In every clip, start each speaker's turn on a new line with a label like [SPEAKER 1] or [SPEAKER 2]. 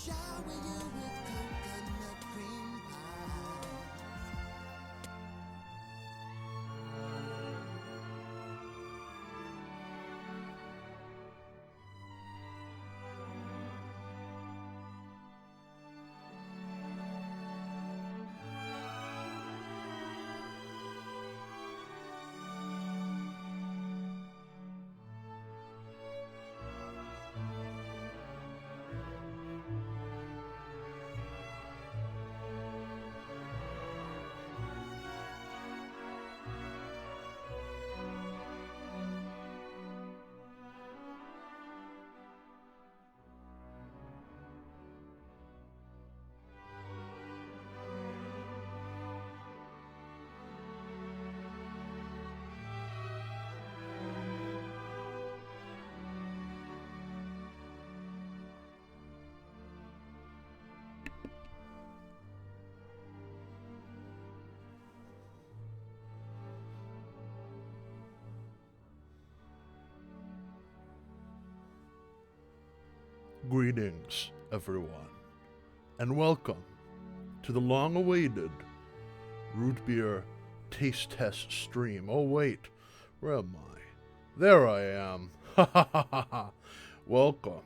[SPEAKER 1] shower you with coconut cream pie.
[SPEAKER 2] Greetings, everyone, and welcome to the long-awaited root beer taste test stream. Oh wait, where am I? There I am. Ha ha ha ha ha. Welcome.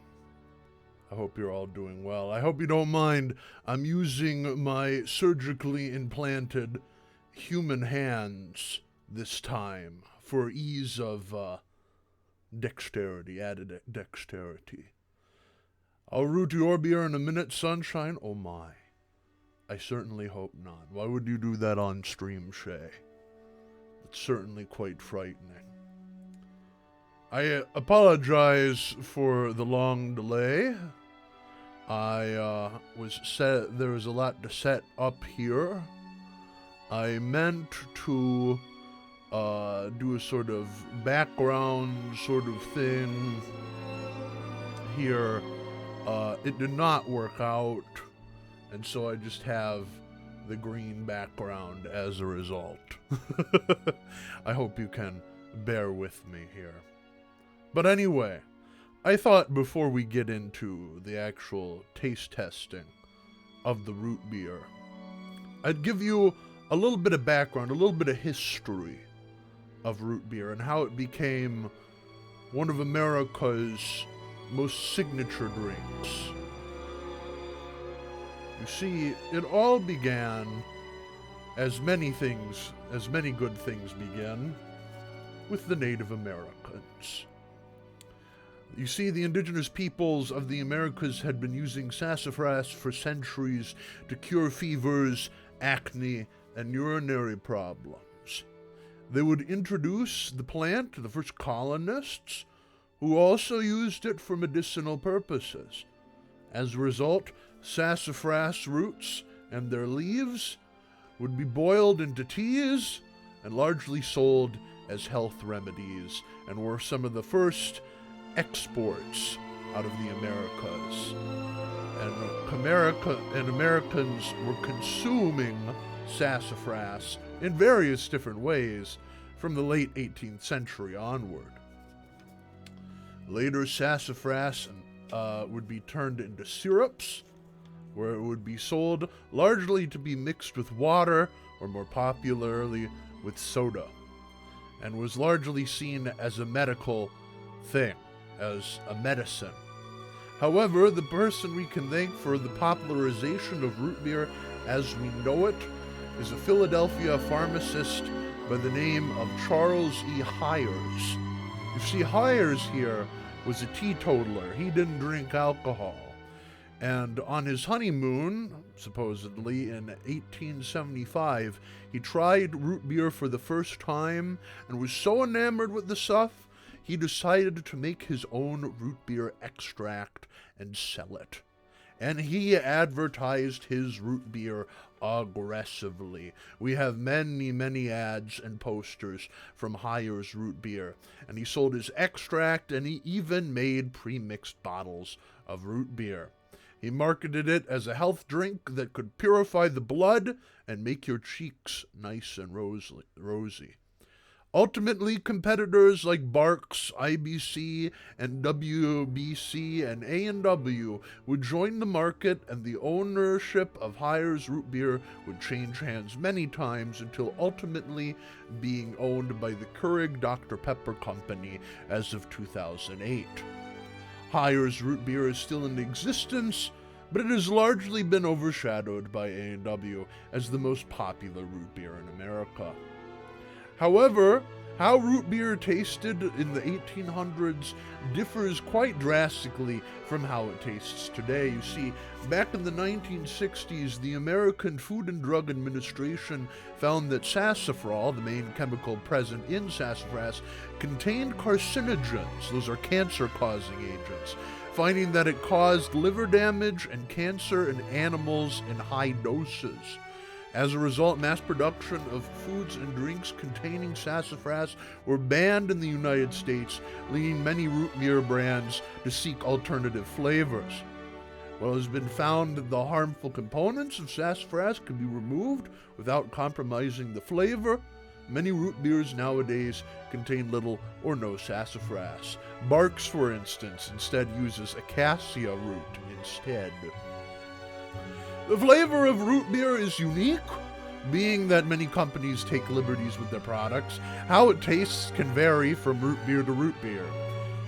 [SPEAKER 2] I hope you're all doing well. I hope you don't mind. I'm using my surgically implanted human hands this time for ease of dexterity, added dexterity. I'll root your beer in a minute, sunshine. Oh my. I certainly hope not. Why would you do that on stream, Shay? It's certainly quite frightening. I apologize for the long delay. There was a lot to set up here. I meant to do a sort of background sort of thing here. It did not work out, and so I just have the green background as a result. I hope you can bear with me here. But anyway, I thought before we get into the actual taste testing of the root beer, I'd give you a little bit of background, a little bit of history of root beer and how it became one of America's most signature drinks. You see, it all began, as many good things begin, with the Native Americans. You see, the indigenous peoples of the Americas had been using sassafras for centuries to cure fevers, acne, and urinary problems. They would introduce the plant to the first colonists, who also used it for medicinal purposes. As a result, sassafras roots and their leaves would be boiled into teas and largely sold as health remedies, and were some of the first exports out of the Americas. And Americans were consuming sassafras in various different ways from the late 18th century onward. Later, sassafras would be turned into syrups, where it would be sold largely to be mixed with water, or more popularly with soda, and was largely seen as a medical thing, as a medicine. However, the person we can thank for the popularization of root beer as we know it is a Philadelphia pharmacist by the name of Charles E. Hires. You see, Hires here was a teetotaler. He didn't drink alcohol. And on his honeymoon, supposedly in 1875, he tried root beer for the first time and was so enamored with the stuff, he decided to make his own root beer extract and sell it. And he advertised his root beer aggressively. We have many ads and posters from Hires root beer. And he sold his extract, and he even made pre-mixed bottles of root beer. He marketed it as a health drink that could purify the blood and make your cheeks nice and rosy. Ultimately, competitors like Barks, IBC, and WBC and A&W would join the market, and the ownership of Hires Root Beer would change hands many times until ultimately being owned by the Keurig Dr. Pepper Company as of 2008. Hires Root Beer is still in existence, but it has largely been overshadowed by A&W as the most popular root beer in America. However, how root beer tasted in the 1800s differs quite drastically from how it tastes today. You see, back in the 1960s, the American Food and Drug Administration found that sassafras, the main chemical present in sassafras, contained carcinogens. Those are cancer-causing agents, finding that it caused liver damage and cancer in animals in high doses. As a result, mass production of foods and drinks containing sassafras were banned in the United States, leading many root beer brands to seek alternative flavors. While it has been found that the harmful components of sassafras can be removed without compromising the flavor, many root beers nowadays contain little or no sassafras. Barks, for instance, instead uses acacia root instead. The flavor of root beer is unique, being that many companies take liberties with their products. How it tastes can vary from root beer to root beer.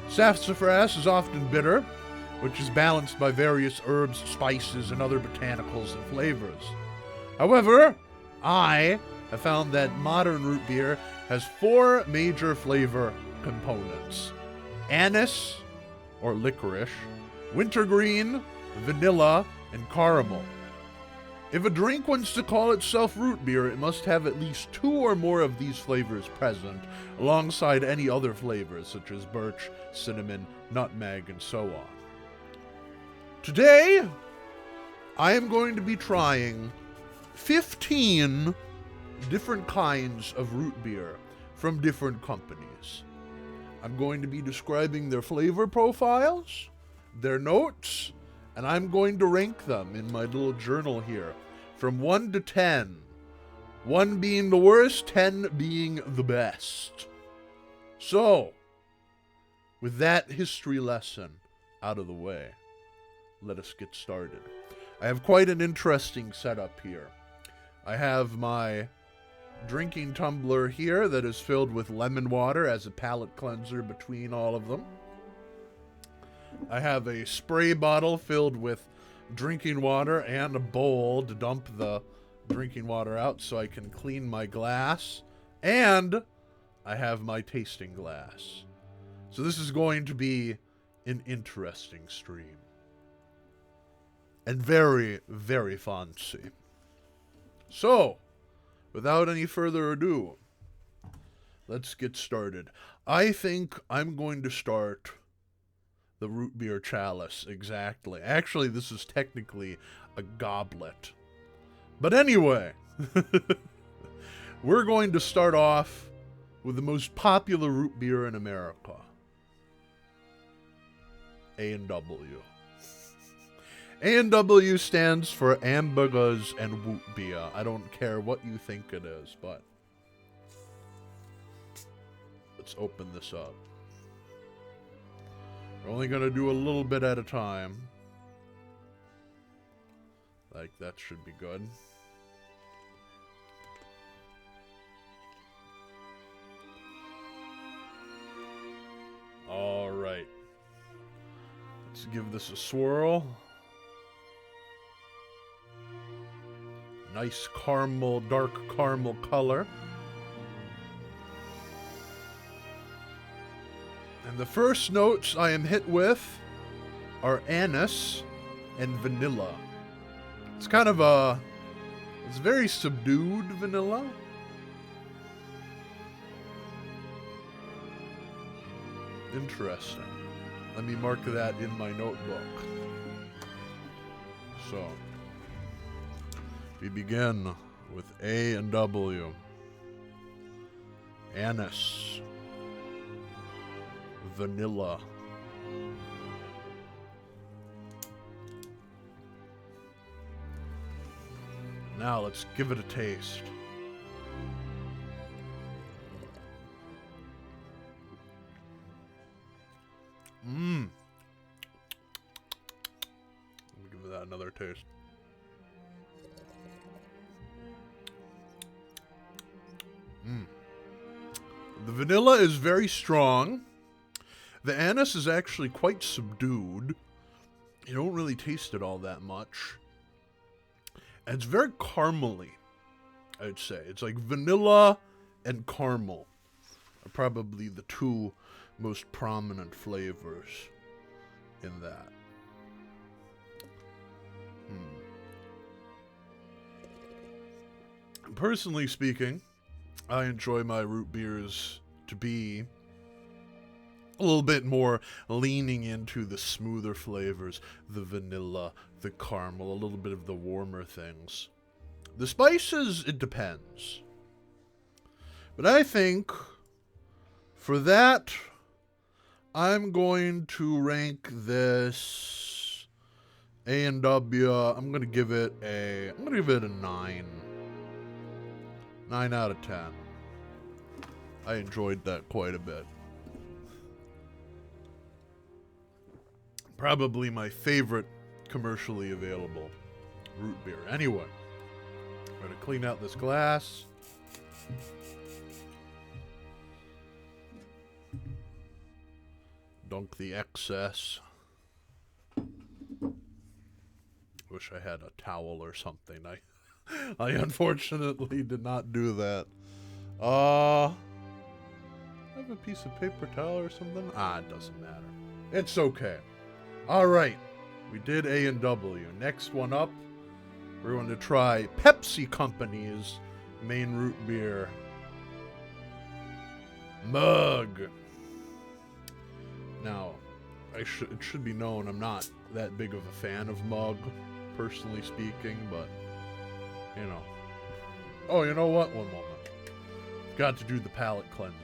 [SPEAKER 2] Sassafras is often bitter, which is balanced by various herbs, spices, and other botanicals and flavors. However, I have found that modern root beer has 4 major flavor components: anise, or licorice, wintergreen, vanilla, and caramel. If a drink wants to call itself root beer, it must have at least 2 or more of these flavors present, alongside any other flavors such as birch, cinnamon, nutmeg, and so on. Today, I am going to be trying 15 different kinds of root beer from different companies. I'm going to be describing their flavor profiles, their notes, and I'm going to rank them in my little journal here from 1 to 10. 1 being the worst, 10 being the best. So, with that history lesson out of the way, let us get started. I have quite an interesting setup here. I have my drinking tumbler here that is filled with lemon water as a palate cleanser between all of them. I have a spray bottle filled with drinking water and a bowl to dump the drinking water out so I can clean my glass. And I have my tasting glass. So this is going to be an interesting stream. And very, very fancy. So, without any further ado, let's get started. I think I'm going to start the root beer chalice, exactly. Actually, this is technically a goblet. But anyway, we're going to start off with the most popular root beer in America. A&W. A&W stands for Ambergris and Root Beer. I don't care what you think it is, but let's open this up. We're only going to do a little bit at a time. Like, that should be good. Alright. Let's give this a swirl. Nice caramel, dark caramel color. And the first notes I am hit with are anise and vanilla. It's kind of it's very subdued vanilla. Interesting. Let me mark that in my notebook. So, we begin with A&W. Anise. Vanilla. Now let's give it a taste. Mmm. Let me give that another taste. Mmm. The vanilla is very strong. The anise is actually quite subdued. You don't really taste it all that much. And it's very caramely, I'd say. It's like vanilla and caramel are probably the two most prominent flavors in that. Personally speaking, I enjoy my root beers to be a little bit more leaning into the smoother flavors, the vanilla, the caramel, a little bit of the warmer things. The spices, it depends. But I think for that, I'm going to rank this A&W. I'm going to give it a 9. 9 out of 10. I enjoyed that quite a bit. Probably my favorite commercially available root beer. Anyway, I'm going to clean out this glass. Dunk the excess. Wish I had a towel or something. I unfortunately did not do that. I have a piece of paper towel or something? It doesn't matter. It's okay. All right, we did A&W. Next one up, we're going to try Pepsi Company's main root beer, Mug. Now, it should be known I'm not that big of a fan of Mug, personally speaking, but, you know. Oh, you know what? One moment. Got to do the palate cleanser.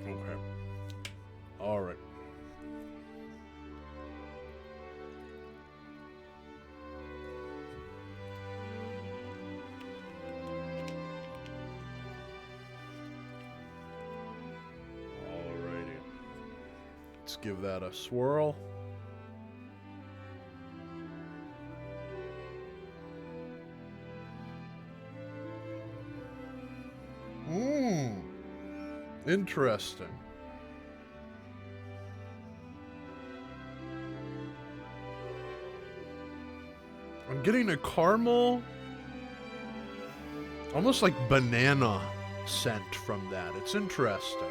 [SPEAKER 2] Okay. All right. Alrighty. Let's give that a swirl. Interesting. I'm getting a caramel, almost like banana scent from that. It's interesting.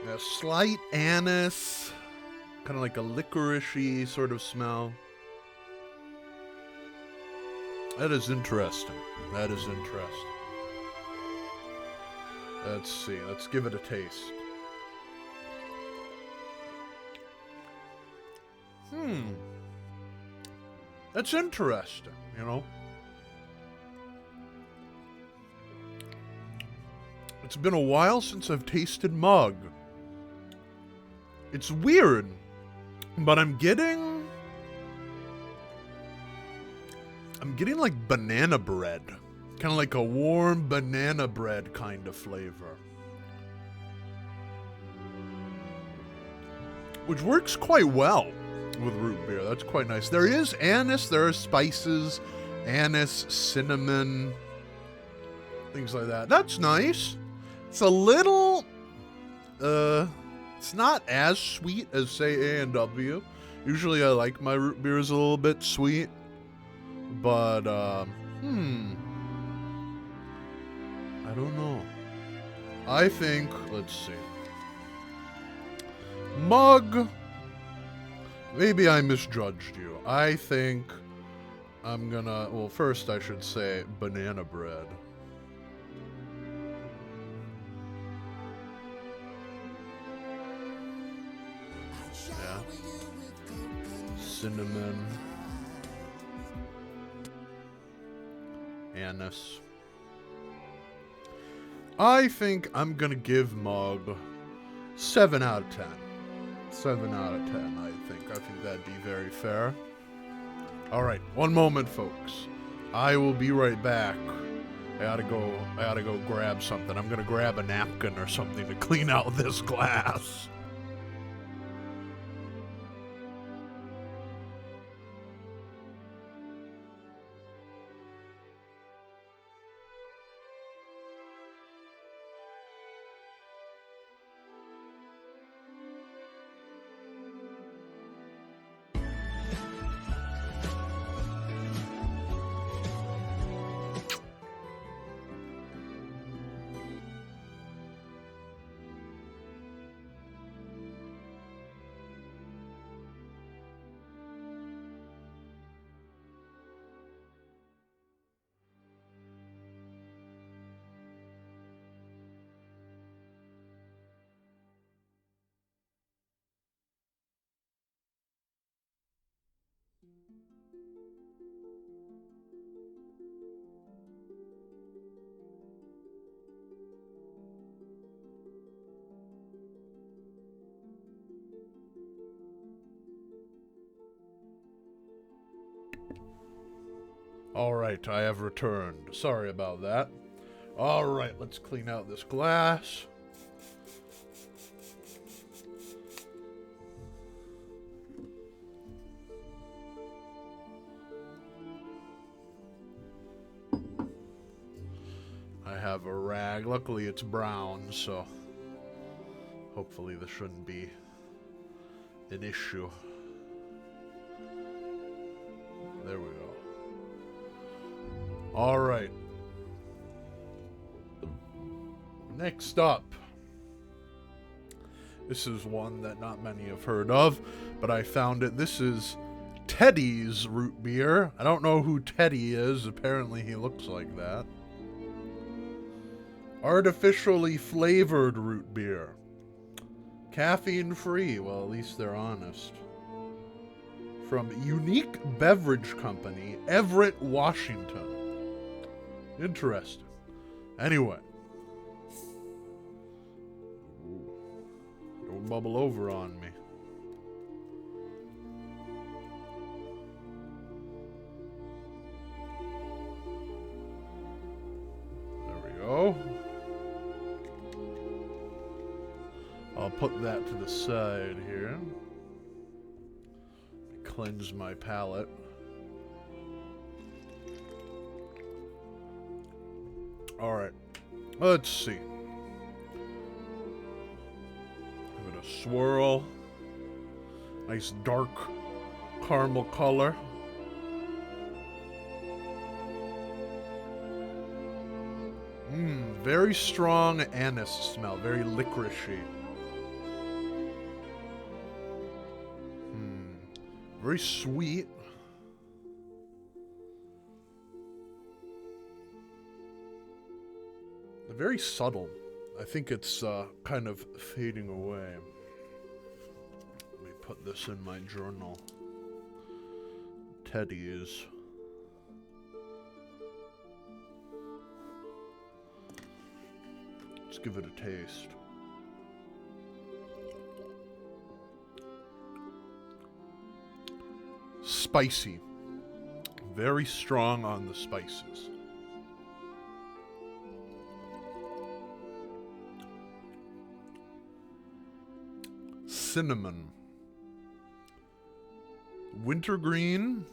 [SPEAKER 2] A slight anise, kind of like a licorice-y sort of smell. That is interesting. That is interesting. Let's see. Let's give it a taste. That's interesting, you know? It's been a while since I've tasted Mug. It's weird, but I'm getting like banana bread. Kind of like a warm banana bread kind of flavor. Which works quite well with root beer. That's quite nice. There is anise, there are spices, anise, cinnamon, things like that. That's nice. It's a little, it's not as sweet as, say, A&W. Usually I like my root beers a little bit sweet. But, I don't know. I think, let's see. Mug. Maybe I misjudged you. I think I'm gonna, well, first I should say banana bread. Yeah. Cinnamon. Anise. I think I'm gonna give Mug 7 out of 10. 7 out of 10, I think. I think that'd be very fair. Alright, one moment, folks. I will be right back. I gotta go grab something. I'm gonna grab a napkin or something to clean out this glass. Alright, I have returned. Sorry about that. Alright, let's clean out this glass. I have a rag. Luckily it's brown, so hopefully this shouldn't be an issue. There we go. Alright. Next up. This is one that not many have heard of, but I found it. This is Teddy's root beer. I don't know who Teddy is. Apparently he looks like that. Artificially flavored root beer. Caffeine free. Well, at least they're honest. From Unique Beverage Company, Everett, Washington. Interesting. Anyway. Ooh. Don't bubble over on me. There we go. I'll put that to the side here. Cleanse my palate. Alright. Let's see. Give it a swirl. Nice dark caramel color. Very strong anise smell. Very licoricey. Very sweet. Very subtle. I think it's kind of fading away. Let me put this in my journal. Teddy's. Let's give it a taste. Spicy. Very strong on the spices. Cinnamon. Wintergreen.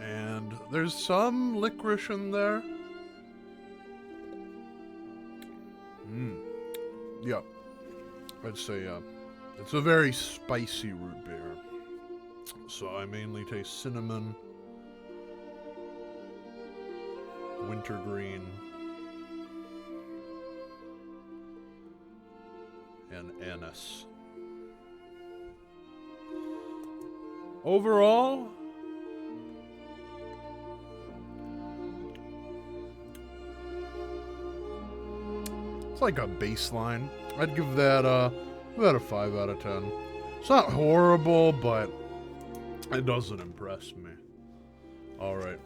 [SPEAKER 2] And there's some licorice in there. Yeah. I'd say it's a very spicy root beer. So I mainly taste cinnamon, wintergreen, and anise. Overall, it's like a baseline. I'd give that about a 5 out of 10. It's not horrible, but it doesn't impress me. Alright.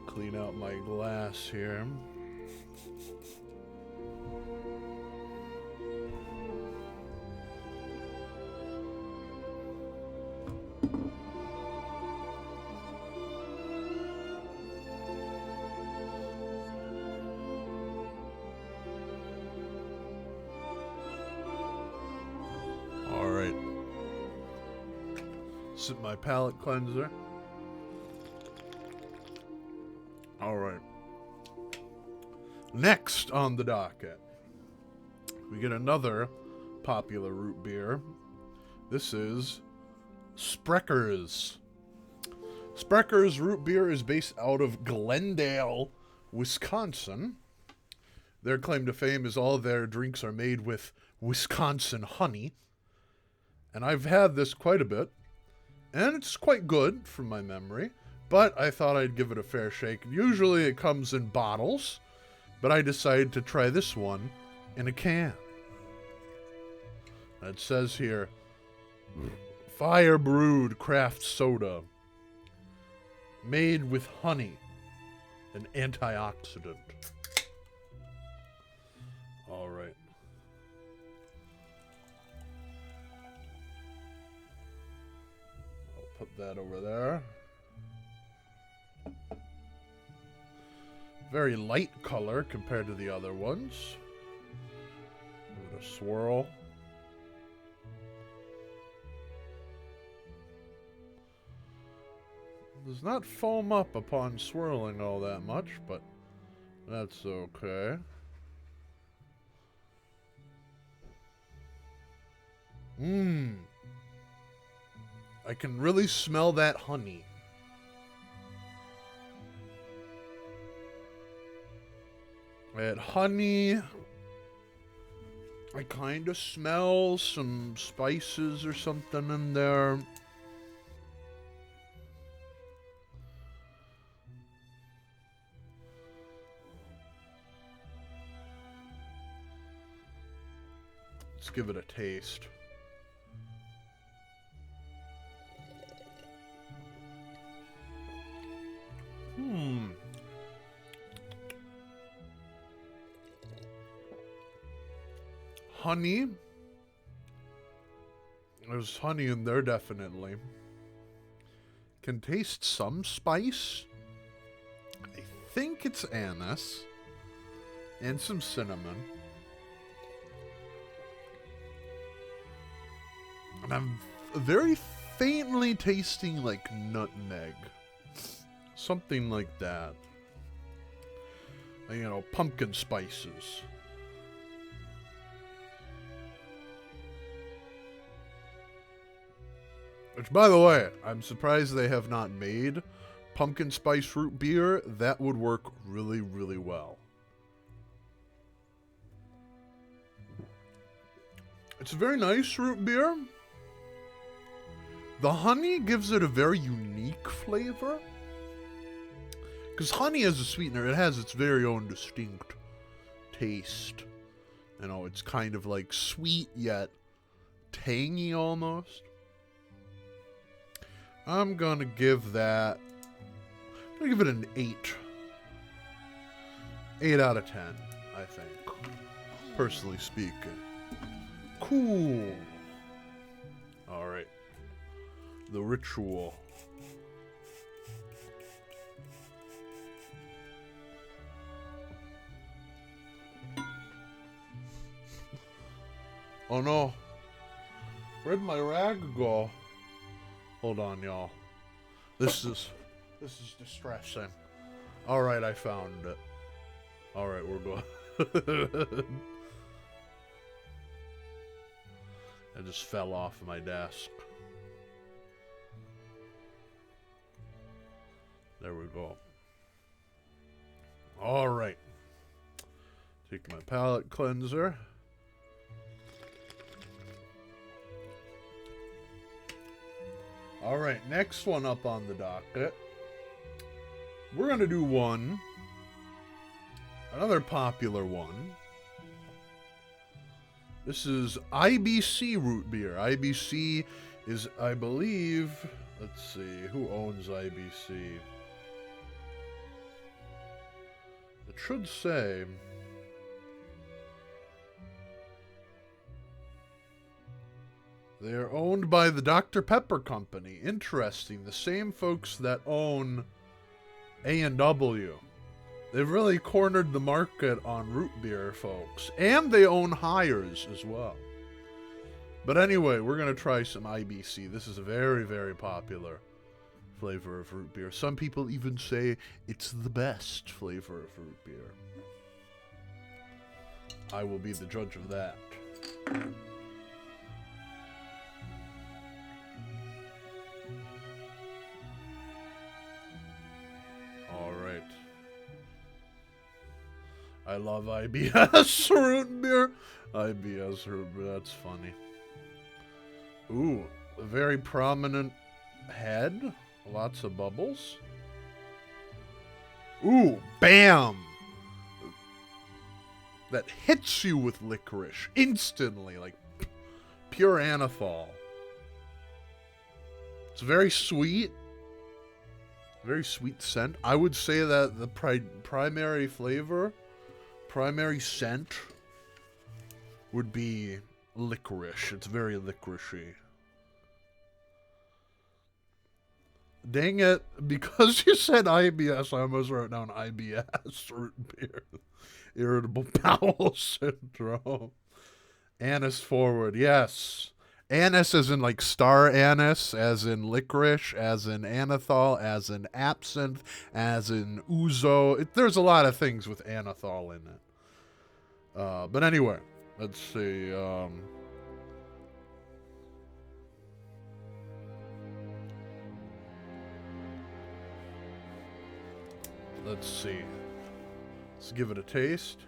[SPEAKER 2] Clean out my glass here. Sip my palate cleanser. All right. Next on the docket, we get another popular root beer. This is Sprecher's. Sprecher's root beer is based out of Glendale, Wisconsin. Their claim to fame is all their drinks are made with Wisconsin honey. And I've had this quite a bit, and it's quite good from my memory, but I thought I'd give it a fair shake. Usually it comes in bottles, but I decided to try this one in a can. It says here, fire brewed craft soda, made with honey, an antioxidant. All right. I'll put that over there. Very light color compared to the other ones. Give it a swirl. Does not foam up upon swirling all that much, but that's okay. I can really smell that honey. That honey. I kind of smell some spices or something in there. Let's give it a taste. Honey. There's honey in there, definitely. Can taste some spice. I think it's anise. And some cinnamon. And I'm very faintly tasting like nutmeg. Something like that. You know, pumpkin spices. Which, by the way, I'm surprised they have not made pumpkin spice root beer. That would work really, really well. It's a very nice root beer. The honey gives it a very unique flavor. Because honey as a sweetener, it has its very own distinct taste. You know, it's kind of like sweet yet tangy almost. I'm gonna give that, I'm gonna give it an 8. 8 out of 10, I think. Personally speaking. Cool. Alright. The ritual. Oh no. Where'd my rag go? Hold on, y'all. This is distressing. Alright, I found it. Alright, we're good. I just fell off my desk. There we go. Alright. Take my palate cleanser. Alright, next one up on the docket. We're going to do another popular one. This is IBC root beer. IBC is, I believe, let's see, who owns IBC? It should say... They are owned by the Dr. Pepper Company. Interesting. The same folks that own A&W. They've really cornered the market on root beer, folks. And they own Hires as well. But anyway, we're going to try some IBC. This is a very, very popular flavor of root beer. Some people even say it's the best flavor of root beer. I will be the judge of that. All right. I love IBS root beer. IBS root beer, that's funny. Ooh, a very prominent head. Lots of bubbles. Ooh, bam! That hits you with licorice instantly, like pure anethol. It's very sweet. Very sweet scent. I would say that the primary flavor, primary scent would be licorice. It's very licoricey. Dang it. Because you said IBS, I almost wrote down IBS root beer. Irritable bowel syndrome. Anise forward, yes. Anise as in like star anise, as in licorice, as in anethol, as in absinthe, as in ouzo. There's a lot of things with anethol in it. But anyway, let's see. Let's see. Let's give it a taste.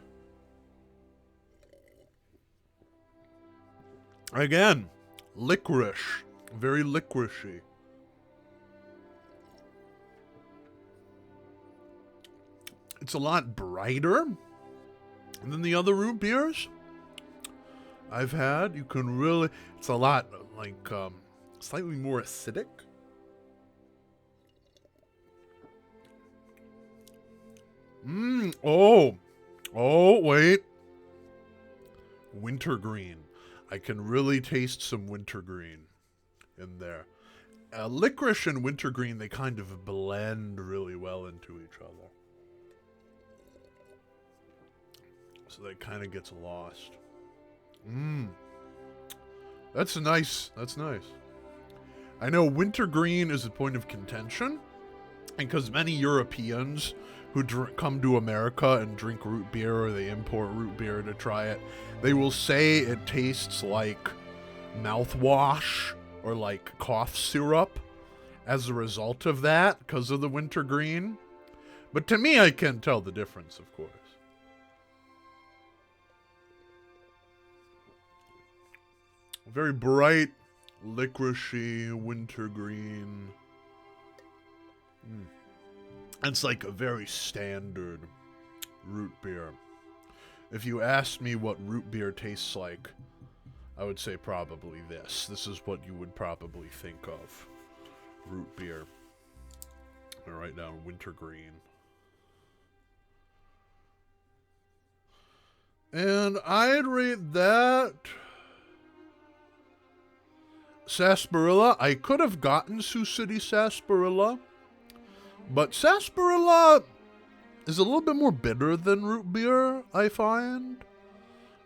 [SPEAKER 2] Again, licorice. Very licoricey. It's a lot brighter than the other root beers I've had. You can really... It's a lot, like, slightly more acidic. Oh, wait. Wintergreen. I can really taste some wintergreen in there. Licorice and wintergreen, they kind of blend really well into each other. So that kind of gets lost. That's nice. That's nice. I know wintergreen is a point of contention, and because many Europeans who come to America and drink root beer, or they import root beer to try it, they will say it tastes like mouthwash or like cough syrup as a result of that, because of the wintergreen. But to me, I can't tell the difference, of course. Very bright, licoricey, wintergreen. It's like a very standard root beer. If you asked me what root beer tastes like, I would say probably this. This is what you would probably think of. Root beer. I'm gonna write down wintergreen. And I'd rate that... Sarsaparilla. I could have gotten Sioux City Sarsaparilla, but sarsaparilla is a little bit more bitter than root beer, I find.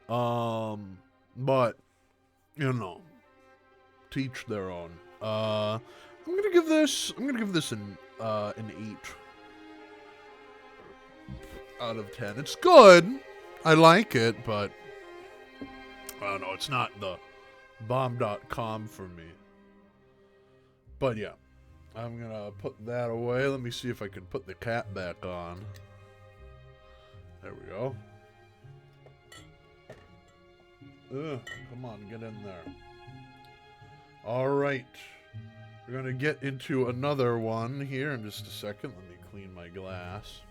[SPEAKER 2] But, you know, to each their own. I'm gonna give this an 8 out of 10. It's good. I like it, but I don't know, it's not the bomb.com for me. But yeah, I'm gonna put that away. Let me see if I can put the cap back on. There we go. Come on, get in there. Alright. We're gonna get into another one here in just a second. Let me clean my glass.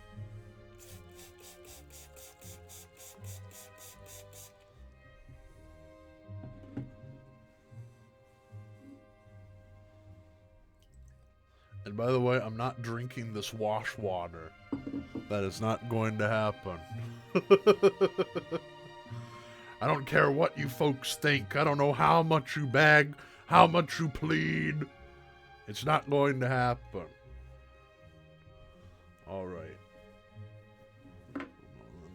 [SPEAKER 2] And by the way, I'm not drinking this wash water. That is not going to happen. I don't care what you folks think. I don't know how much you beg, how much you plead. It's not going to happen. All right.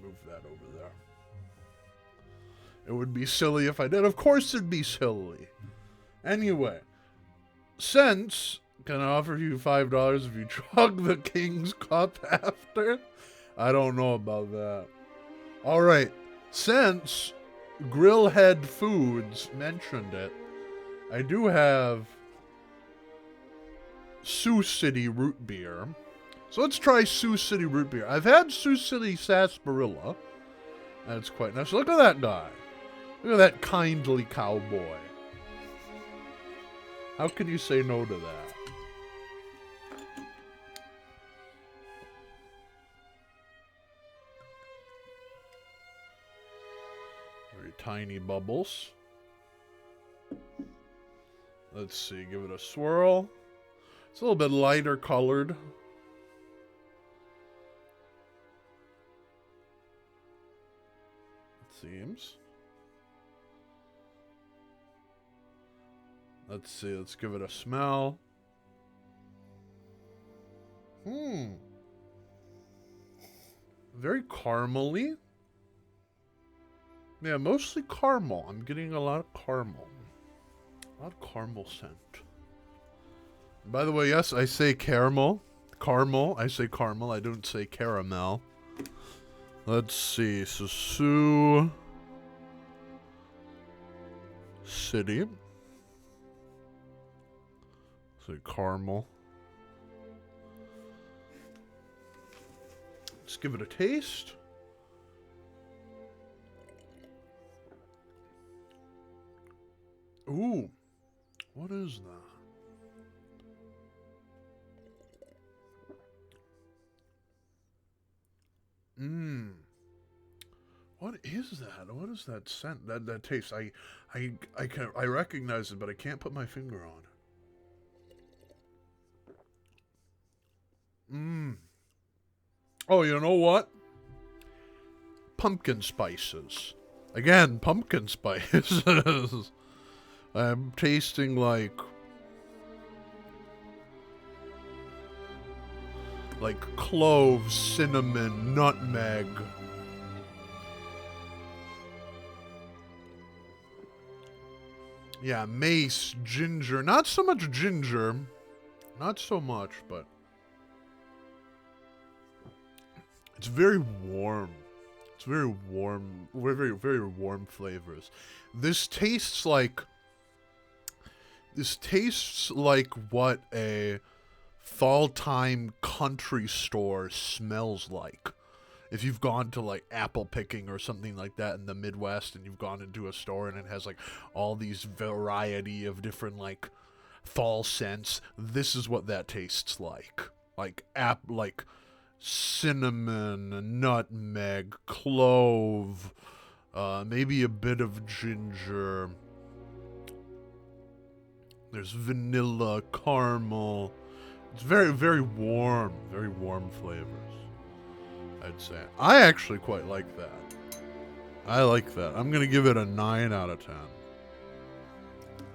[SPEAKER 2] Move that over there. It would be silly if I did. Of course it'd be silly. Anyway, since can I offer you $5 if you chug the King's Cup after? I don't know about that. All right, since Grillhead Foods mentioned it, I do have Sioux City root beer. So let's try Sioux City root beer. I've had Sioux City sarsaparilla. That's quite nice. Look at that guy. Look at that kindly cowboy. How can you say no to that? Very tiny bubbles. Let's see, give it a swirl. It's a little bit lighter colored. It seems. Let's see, let's give it a smell. Very caramely. Yeah, mostly caramel. I'm getting a lot of caramel. A lot of caramel scent. By the way, yes, I say caramel. Caramel. I say caramel. I don't say caramel. Let's see. So, Sioux City. Say caramel. Let's give it a taste. Ooh. What is that? What is that? What is that scent? That taste? I recognize it, but I can't put my finger on it. Oh, you know what? Pumpkin spices. Again, pumpkin spices. I'm tasting like cloves, cinnamon, nutmeg. Yeah, mace, ginger. Not so much ginger. Not so much, but it's very warm. It's very warm. Very, very warm flavors. This tastes like what a fall-time country store smells like. If you've gone to like apple picking or something like that in the Midwest and you've gone into a store and it has like all these variety of different like fall scents, this is what that tastes like. Like cinnamon, nutmeg, clove, maybe a bit of ginger. There's vanilla, caramel. It's very, very warm flavors, I'd say. I actually quite like that. I like that. I'm going to give it a 9 out of 10.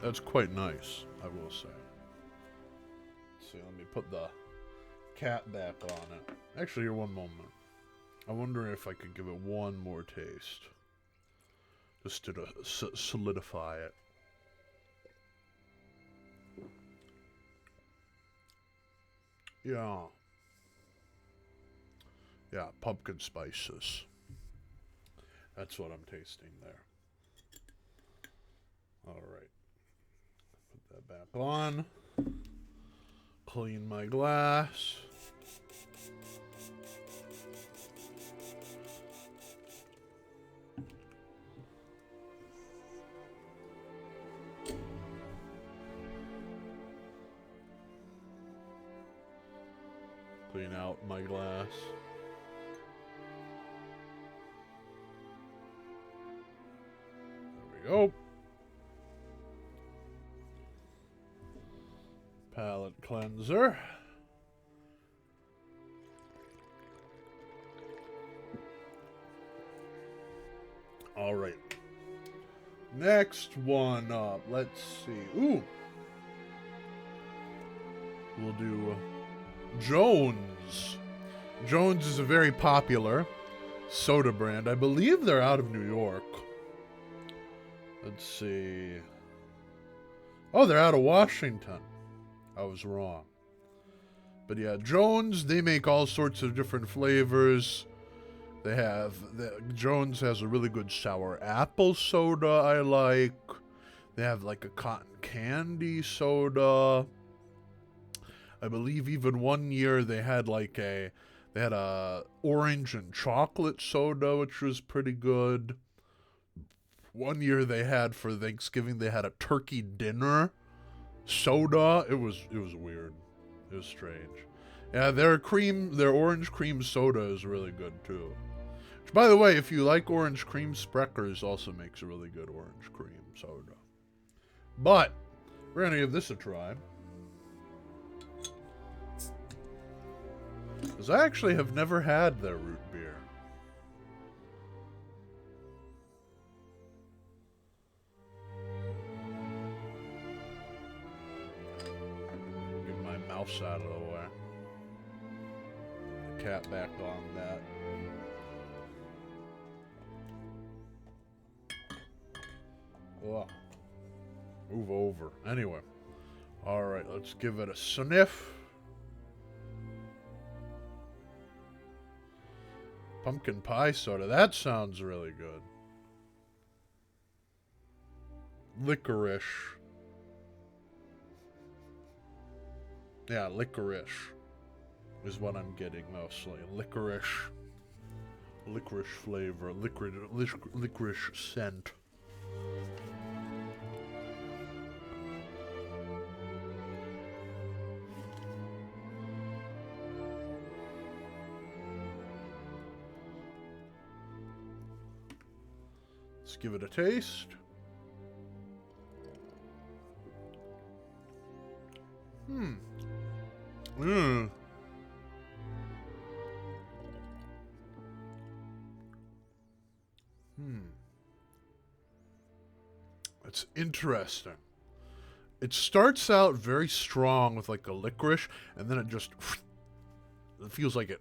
[SPEAKER 2] That's quite nice, I will say. Let's see, let me put the cap back on it. Actually, here, one moment. I wonder if I could give it one more taste. Just to solidify it. Yeah. Yeah, pumpkin spices. That's what I'm tasting there. Alright. Put that back on. Clean my glass. Clean out my glass. There we go. Palette cleanser. All right. Next one up. Let's see. Ooh. We'll do Jones. Jones is a very popular soda brand. I believe they're out of New York. Let's see. Oh, they're out of Washington. I was wrong. But yeah, Jones, they make all sorts of different flavors. Jones has a really good sour apple soda I like. They have like a cotton candy soda. I believe even one year they had a orange and chocolate soda, which was pretty good. One year they had for Thanksgiving, they had a turkey dinner soda. It was weird. It was strange. Yeah, their orange cream soda is really good too. Which, by the way, if you like orange cream, Sprecher's also makes a really good orange cream soda. But we're gonna give this a try. Because I actually have never had their root beer. Get my mouse out of the way. The cat back on that. Ugh. Move over. Anyway. Alright, let's give it a sniff. Pumpkin pie soda. That sounds really good. Licorice. Yeah, licorice is what I'm getting mostly. Licorice. Licorice flavor. Licorice scent. Let's give it a taste. It's interesting. It starts out very strong with like a licorice, and then it just it feels like it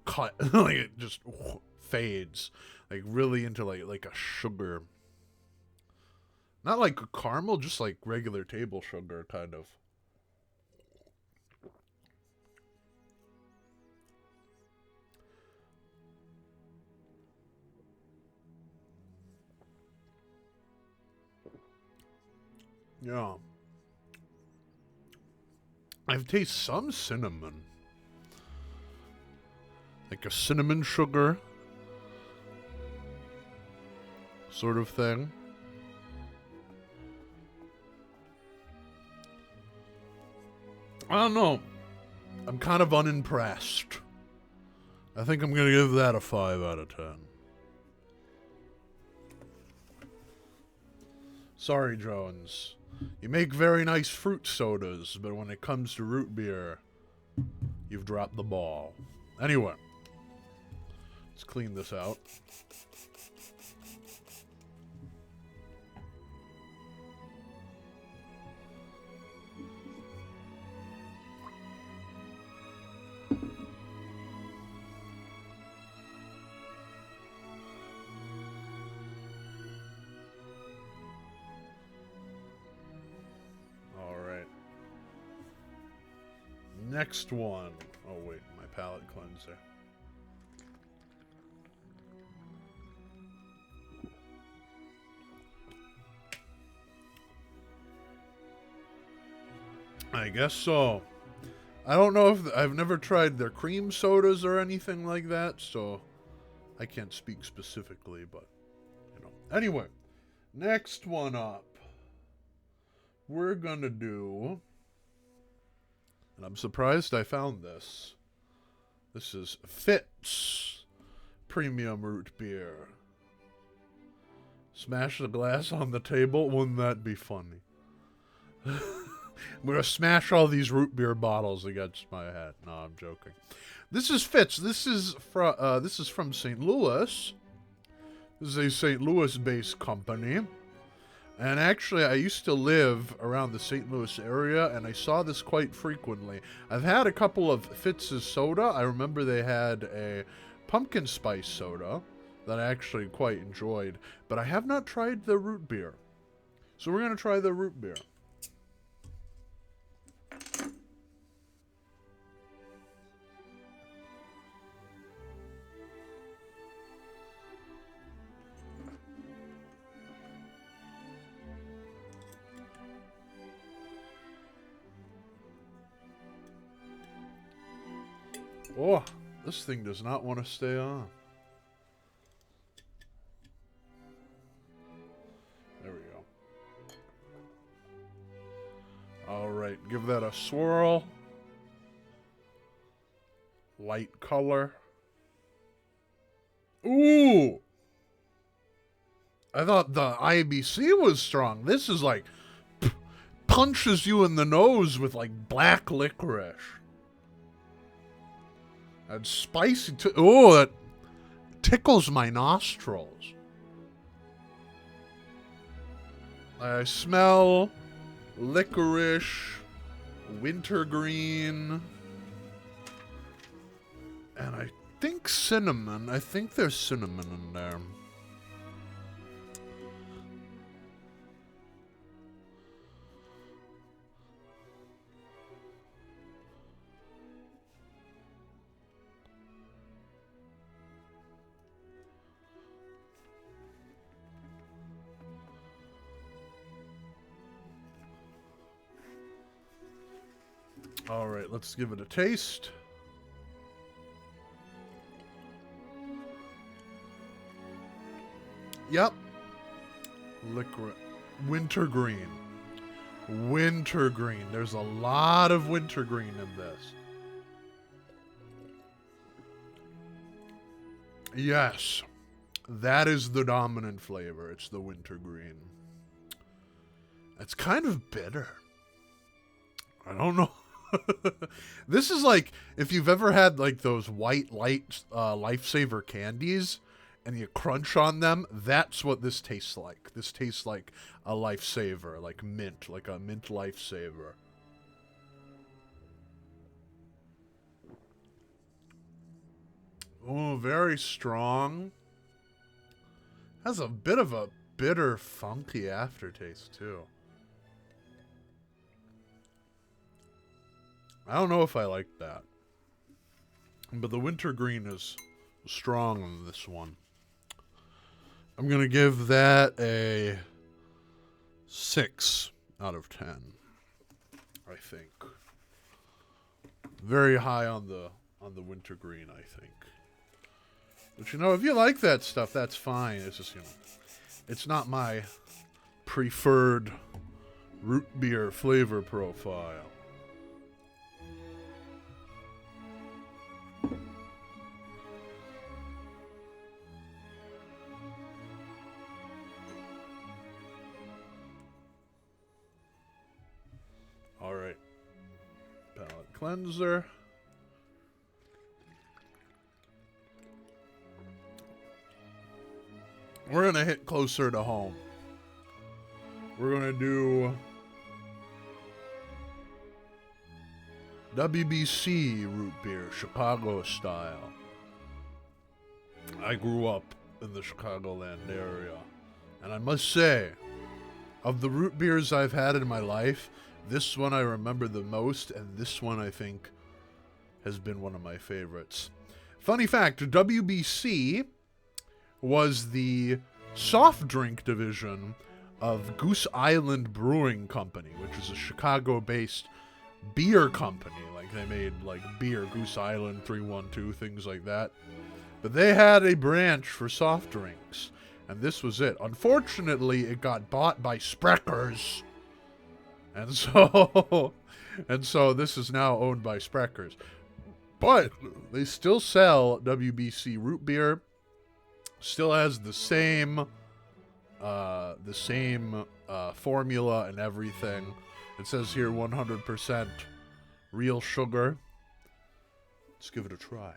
[SPEAKER 2] cut like it just fades, like really into like a sugar. Not like a caramel, just like regular table sugar kind of. Yeah. I've tasted some cinnamon. Like a cinnamon sugar sort of thing. I don't know. I'm kind of unimpressed. I think I'm going to give that a 5 out of 10. Sorry, Jones. You make very nice fruit sodas, but when it comes to root beer, you've dropped the ball. Anyway, let's clean this out. Next one. Oh, wait, my palate cleanser. I guess so. I don't know if I've never tried their cream sodas or anything like that, so I can't speak specifically, but you know. Anyway, next one up. We're gonna do, and I'm surprised I found this. This is Fitz Premium Root Beer. Smash the glass on the table. Wouldn't that be funny? I'm gonna smash all these root beer bottles against my head. No, I'm joking. This is Fitz. This is from St. Louis. This is a St. Louis-based company. And actually, I used to live around the St. Louis area, and I saw this quite frequently. I've had a couple of Fitz's soda. I remember they had a pumpkin spice soda that I actually quite enjoyed, but I have not tried the root beer. So we're going to try the root beer. Oh, this thing does not want to stay on. There we go. All right, give that a swirl. Light color. Ooh! I thought the IBC was strong. This is like punches you in the nose with like black licorice. That's spicy too. Oh, that tickles my nostrils. I smell licorice, wintergreen, and I think cinnamon. I think there's cinnamon in there. All right, let's give it a taste. Yep. Licorice. Wintergreen. Wintergreen. There's a lot of wintergreen in this. Yes. That is the dominant flavor. It's the wintergreen. It's kind of bitter. I don't know. This is like if you've ever had like those white light lifesaver candies and you crunch on them, that's what this tastes like. This tastes like a lifesaver, like mint, like a mint lifesaver. Oh, very strong. Has a bit of a bitter, funky aftertaste too. I don't know if I like that. But the wintergreen is strong on this one. I'm going to give that a 6 out of 10. I think. Very high on the wintergreen, I think. But you know, if you like that stuff, that's fine. It's just, you know, it's not my preferred root beer flavor profile. All right. Palette cleanser. We're going to hit closer to home. We're going to do WBC root beer, Chicago style. I grew up in the Chicagoland area. And I must say, of the root beers I've had in my life, this one I remember the most, and this one I think has been one of my favorites. Funny fact, WBC was the soft drink division of Goose Island Brewing Company, which is a Chicago-based beer company. Like, they made, like, beer, Goose Island, 312, things like that. But they had a branch for soft drinks, and this was it. Unfortunately, it got bought by Sprecher's. And so this is now owned by Sprecher's. But they still sell WBC root beer. Still has the same formula and everything. It says here 100% real sugar. Let's give it a try.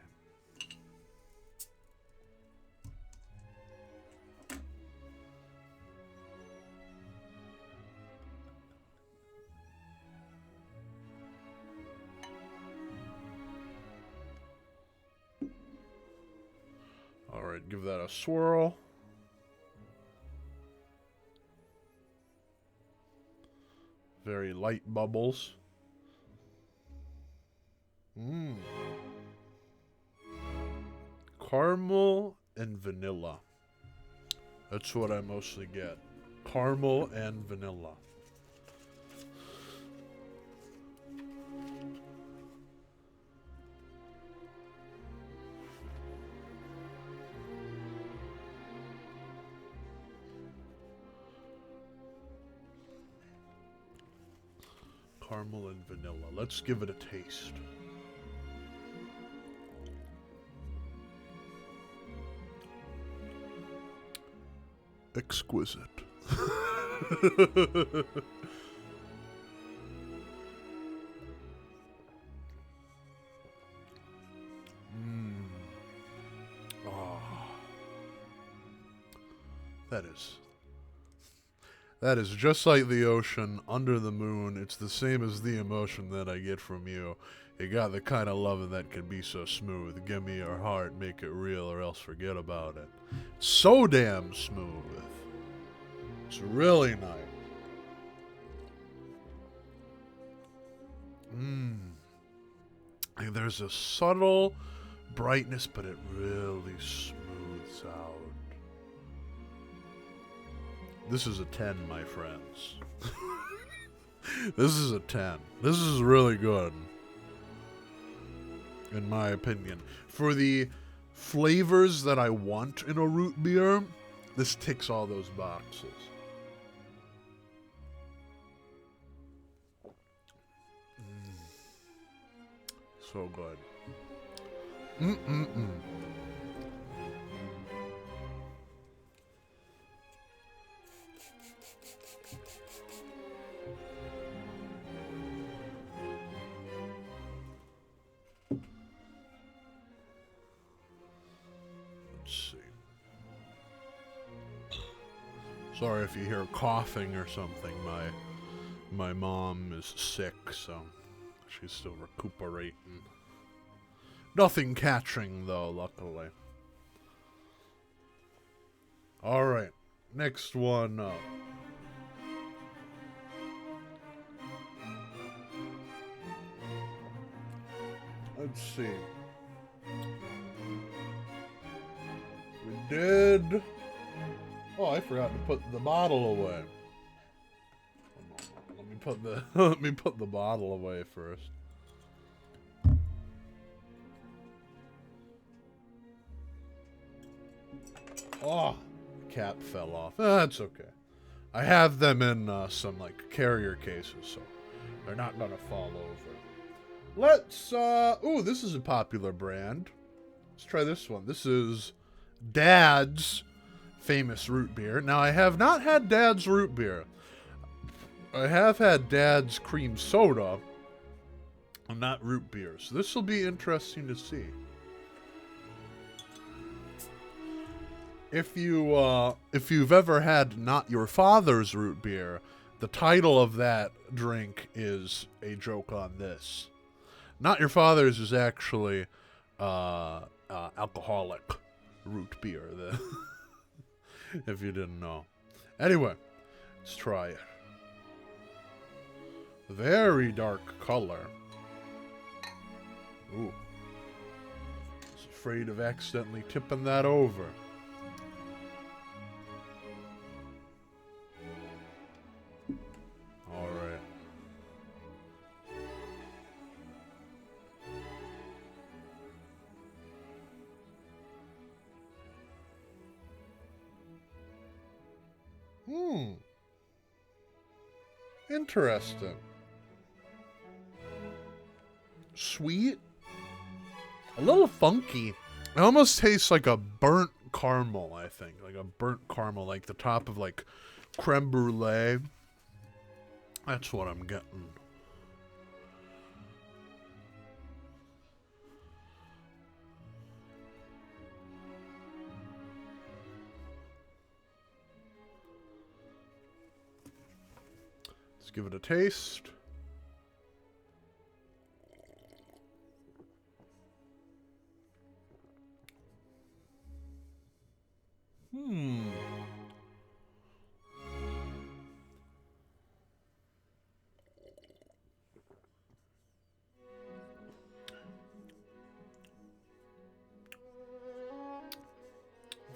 [SPEAKER 2] All right, give that a swirl. Very light bubbles. Mmm. Caramel and vanilla. That's what I mostly get. Caramel and vanilla. Caramel and vanilla. Let's give it a taste. Exquisite. Oh. That is just like the ocean under the moon. It's the same as the emotion that I get from you. You got the kind of loving that can be so smooth. Give me your heart, make it real, or else forget about it. So damn smooth. It's really nice. And there's a subtle brightness, but it really smooths out. This is a 10, my friends. This is a 10. This is really good. In my opinion. For the flavors that I want in a root beer, this ticks all those boxes. So good. Sorry if you hear coughing or something. My mom is sick, so she's still recuperating. Nothing catching though, luckily. Alright, next one up. Let's see. We did... Oh, I forgot to put the bottle away. Let me put the let me put the bottle away first. Oh, cap fell off. That's okay. I have them in some like carrier cases, so they're not gonna fall over. Let's ooh, this is a popular brand. Let's try this one. This is Dad's famous root beer. Now, I have not had Dad's root beer. I have had Dad's cream soda, and not root beer. So this will be interesting to see. If you've ever had Not Your Father's root beer, the title of that drink is a joke on this. Not Your Father's is actually alcoholic root beer. If you didn't know. Anyway, let's try it. Very dark color. Ooh. I was afraid of accidentally tipping that over. Alright. Interesting. Sweet. A little funky. It almost tastes like a burnt caramel, I think. Like a burnt caramel, like the top of like creme brulee. That's what I'm getting. Let's give it a taste.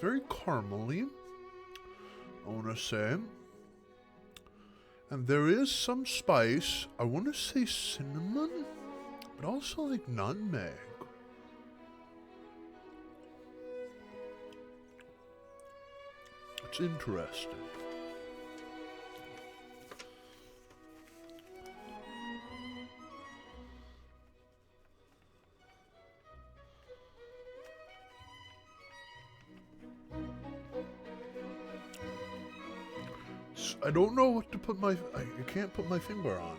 [SPEAKER 2] very caramely, I want to say. And there is some spice. I want to say cinnamon, but also like nutmeg. It's interesting. I don't know what to put my... I can't put my finger on.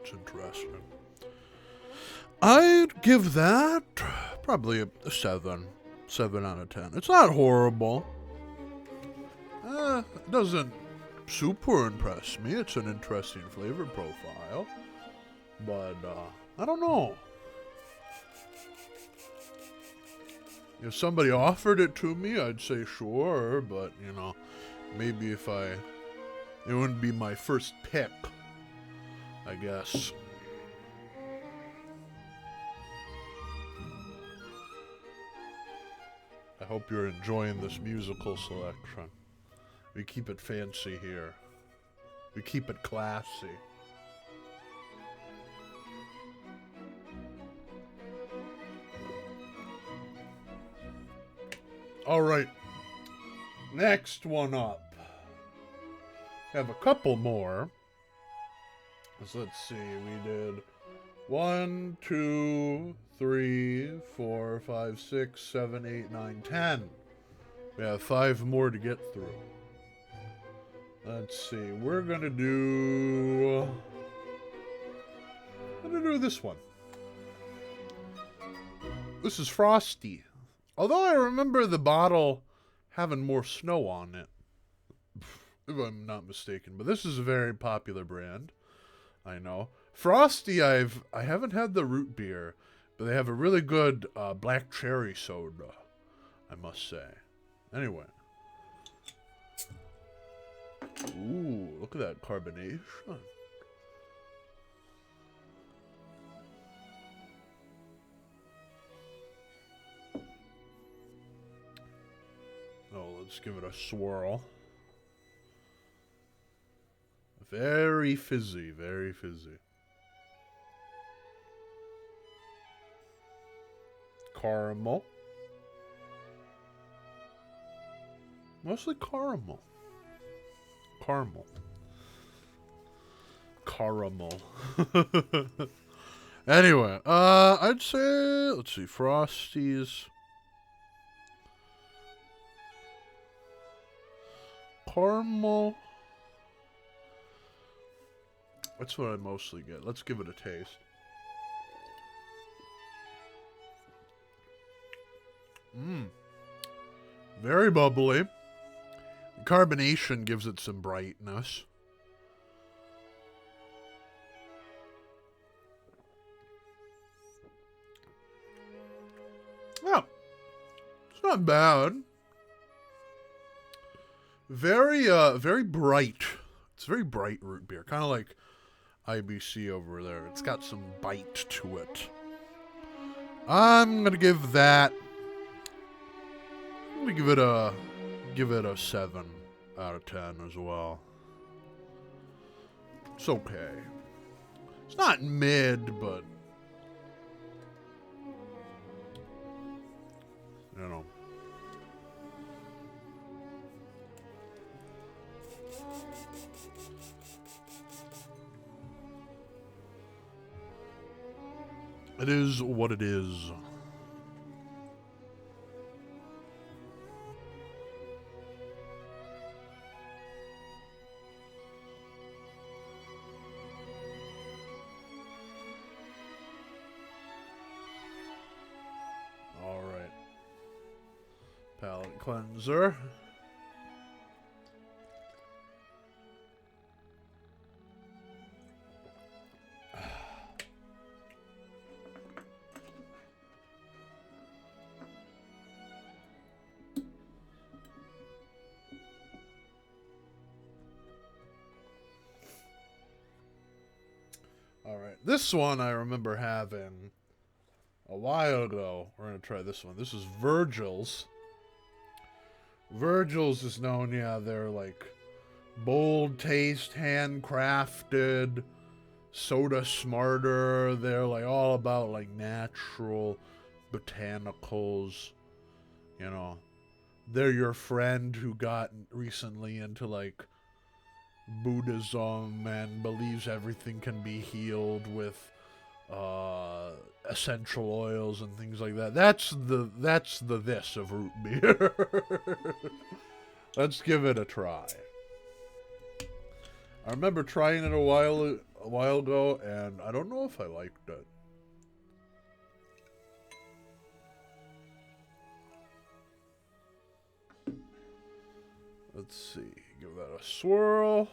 [SPEAKER 2] It's interesting. I'd give that probably a 7. 7 out of 10. It's not horrible. It doesn't super impress me. It's an interesting flavor profile. But, I don't know. If somebody offered it to me, I'd say sure, but, you know, maybe if it wouldn't be my first pick, I guess. I hope you're enjoying this musical selection. We keep it fancy here. We keep it classy. All right. Next one up. Have a couple more. So let's see. We did 1, 2, 3, 4, 5, 6, 7, 8, 9, 10. We have 5 more to get through. Let's see. We're gonna do this one. This is Frosty. Although I remember the bottle having more snow on it, if I'm not mistaken. But this is a very popular brand. I know. Frosty, I haven't had the root beer, but they have a really good black cherry soda, I must say. Anyway. Ooh, look at that carbonation. Oh, let's give it a swirl. Very fizzy, very fizzy. Caramel. Mostly caramel. Caramel. Caramel. Anyway, I'd say, let's see, Frosties. Caramel. That's what I mostly get. Let's give it a taste. Very bubbly. The carbonation gives it some brightness. Yeah. It's not bad. Very bright. It's very bright root beer. Kind of like IBC over there. It's got some bite to it. I'm gonna give that. I'm gonna give it a 7 out of 10 as well. It's okay. It's not mid, but you know. It is what it is. All right. Palette cleanser. This one I remember having a while ago. We're going to try this one. This is Virgil's. Virgil's is known, yeah, they're like bold taste, handcrafted, soda smarter. They're like all about like natural botanicals, you know. They're your friend who got recently into like Buddhism and believes everything can be healed with essential oils and things like that. That's the this of root beer. Let's give it a try. I remember trying it a while ago, and I don't know if I liked it. Let's see. Give that a swirl.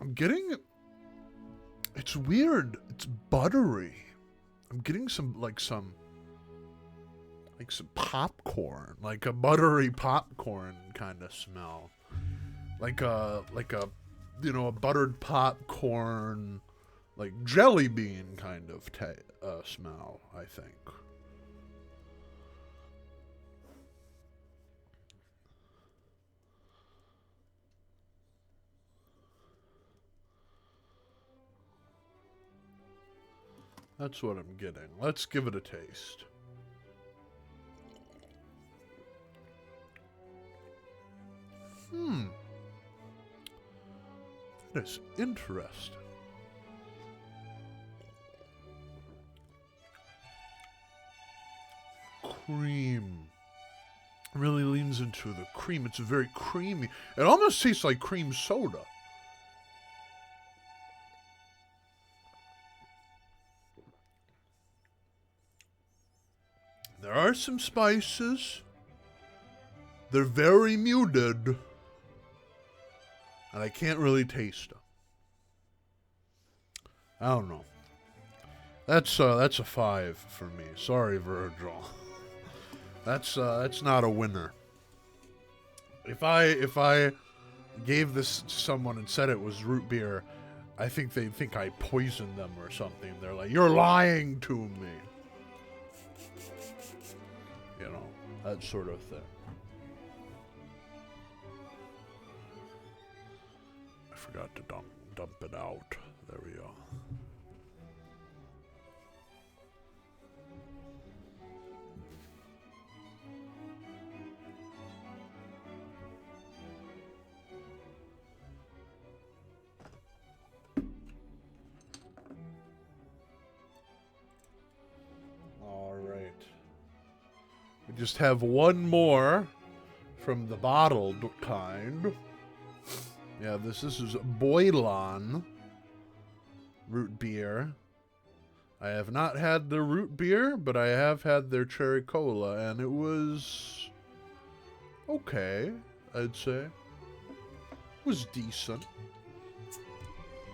[SPEAKER 2] I'm getting... It's weird. It's buttery. I'm getting some popcorn. Like a buttery popcorn kind of smell. Like a a buttered popcorn, like jelly bean kind of smell, I think. That's what I'm getting. Let's give it a taste. That is interesting. Cream. Really leans into the cream. It's very creamy. It almost tastes like cream soda. There are some spices. They're very muted. And I can't really taste them. I don't know. That's a 5 for me. Sorry, Virgil. That's not a winner. If I gave this to someone and said it was root beer, I think they'd think I poisoned them or something. They're like, "You're lying to me." You know, that sort of thing. I forgot to dump it out. There we go. All right. We just have one more from the bottled kind. Yeah, this is Boilan root beer. I have not had the root beer, but I have had their cherry cola, and it was okay, I'd say. It was decent.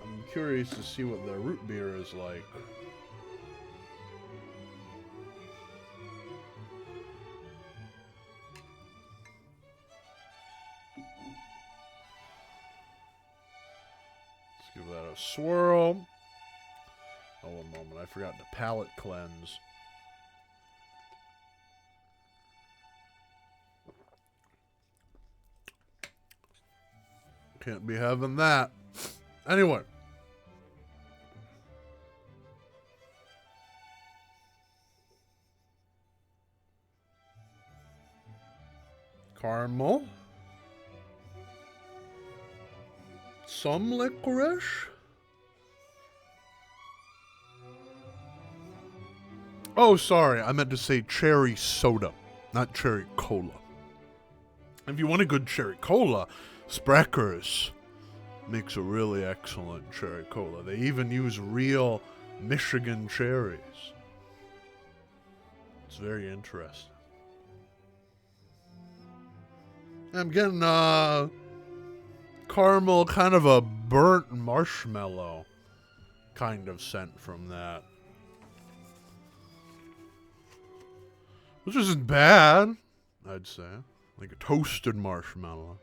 [SPEAKER 2] I'm curious to see what their root beer is like. Give that a swirl. Oh, one moment. I forgot to palate cleanse. Can't be having that. Anyway. Caramel. Some licorice. Oh, sorry. I meant to say cherry soda, not cherry cola. If you want a good cherry cola, Sprecher's makes a really excellent cherry cola. They even use real Michigan cherries. It's very interesting. I'm getting caramel, kind of a burnt marshmallow kind of scent from that. Which isn't bad, I'd say. Like a toasted marshmallow.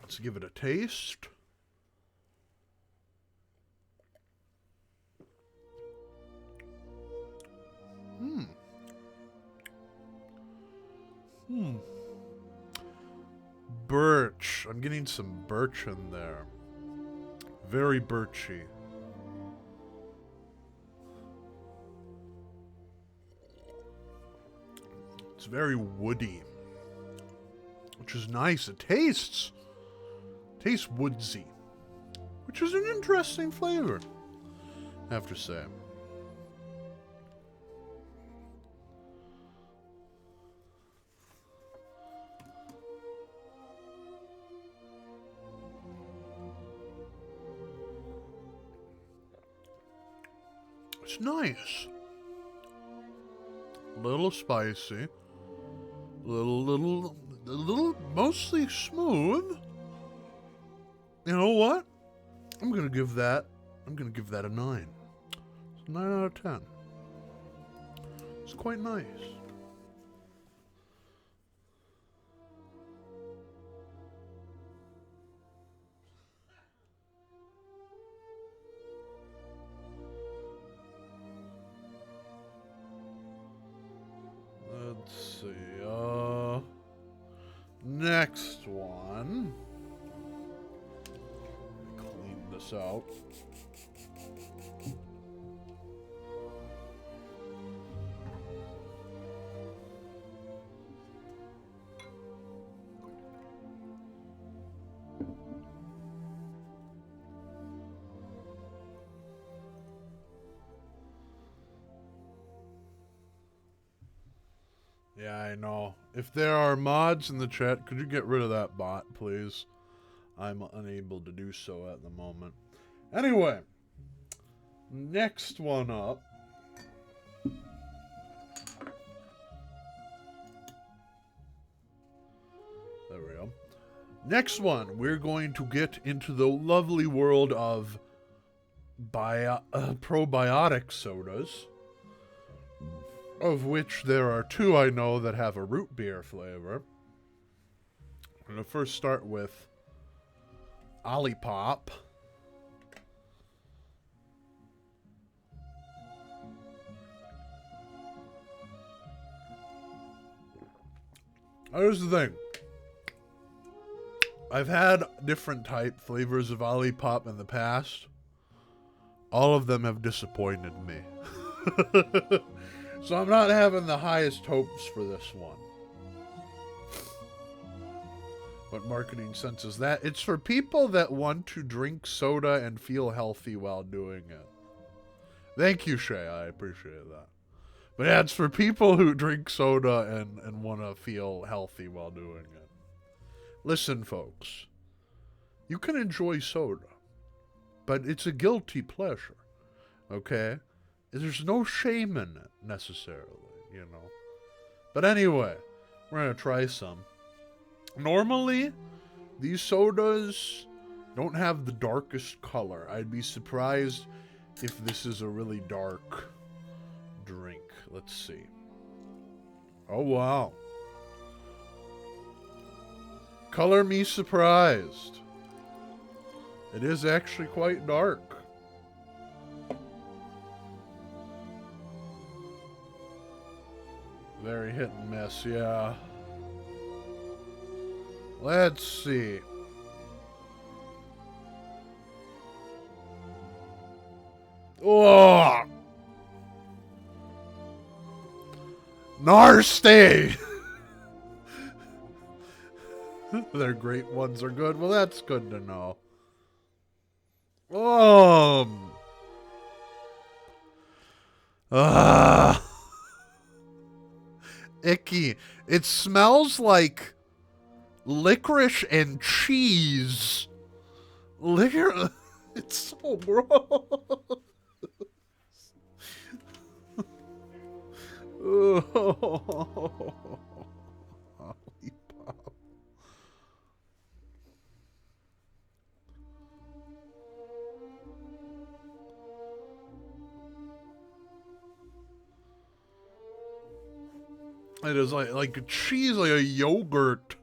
[SPEAKER 2] Let's give it a taste. Birch. I'm getting some birch in there. Very birchy. It's very woody. Which is nice. It tastes woodsy. Which is an interesting flavor, I have to say. It's nice. A little spicy. A little, mostly smooth. You know what? I'm gonna give that a 9. It's a 9 out of 10. It's quite nice. Let's see, next one. Clean this out. Yeah, I know. If there are mods in the chat, could you get rid of that bot, please? I'm unable to do so at the moment. Anyway, next one up. There we go. Next one, we're going to get into the lovely world of probiotic sodas. Of which there are 2 I know that have a root beer flavor. I'm going to first start with Olipop. Here's the thing. I've had different type flavors of Olipop in the past. All of them have disappointed me. So I'm not having the highest hopes for this one. What marketing sense is that? It's for people that want to drink soda and feel healthy while doing it. Thank you, Shay. I appreciate that. But yeah, it's for people who drink soda and want to feel healthy while doing it. Listen, folks. You can enjoy soda, but it's a guilty pleasure. Okay? There's no shame in it, necessarily, you know. But anyway, we're going to try some. Normally, these sodas don't have the darkest color. I'd be surprised if this is a really dark drink. Let's see. Oh, wow. Color me surprised. It is actually quite dark. Very hit and miss, yeah. Let's see. Oh! Nasty! Their great ones are good. Well, that's good to know. Ah. Icky. It smells like licorice and cheese. It's so gross. Lollipop. It is like a cheese, like a yogurt.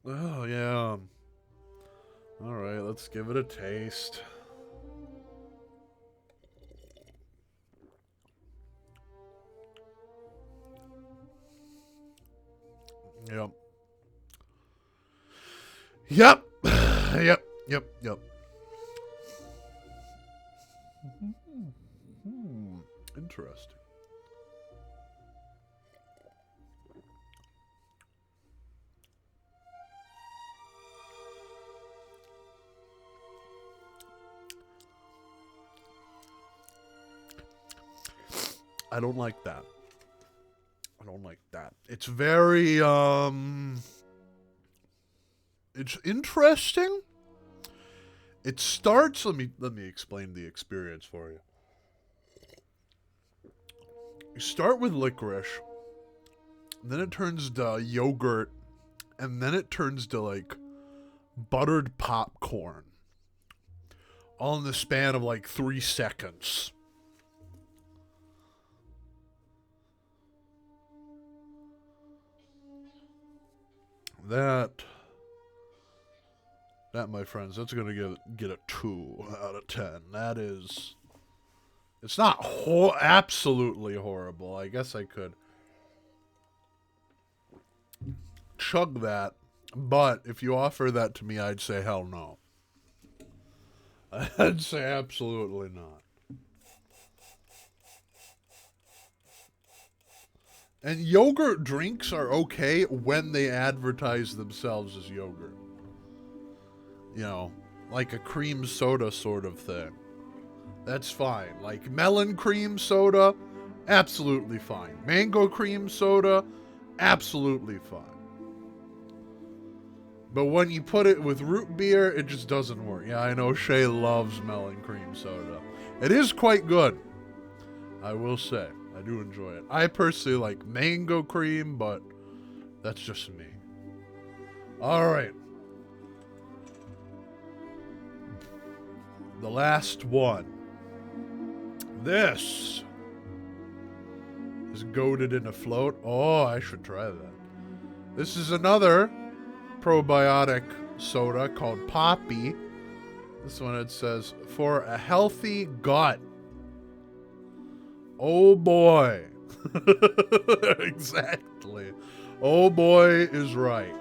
[SPEAKER 2] Oh yeah. All right, let's give it a taste. Yep. Yep. Yep. Yep. Yep. Interesting. I don't like that. I don't like that. It's very it's interesting. It starts, let me explain the experience for you. You start with licorice, then it turns to yogurt, and then it turns to like buttered popcorn. All in the span of like 3 seconds. That, my friends, that's gonna get a 2 out of 10. That is, it's not absolutely horrible. I guess I could chug that, but if you offer that to me, I'd say hell no. I'd say absolutely not. And yogurt drinks are okay when they advertise themselves as yogurt. You know, like a cream soda sort of thing. That's fine. Like melon cream soda, absolutely fine. Mango cream soda, absolutely fine. But when you put it with root beer, it just doesn't work. Yeah, I know Shay loves melon cream soda. It is quite good, I will say. I do enjoy it. I personally like mango cream, but that's just me. All right. The last one. This is goated in a float. Oh, I should try that. This is another probiotic soda called Poppy. This one, it says, for a healthy gut. Oh boy. Exactly. Oh boy is right.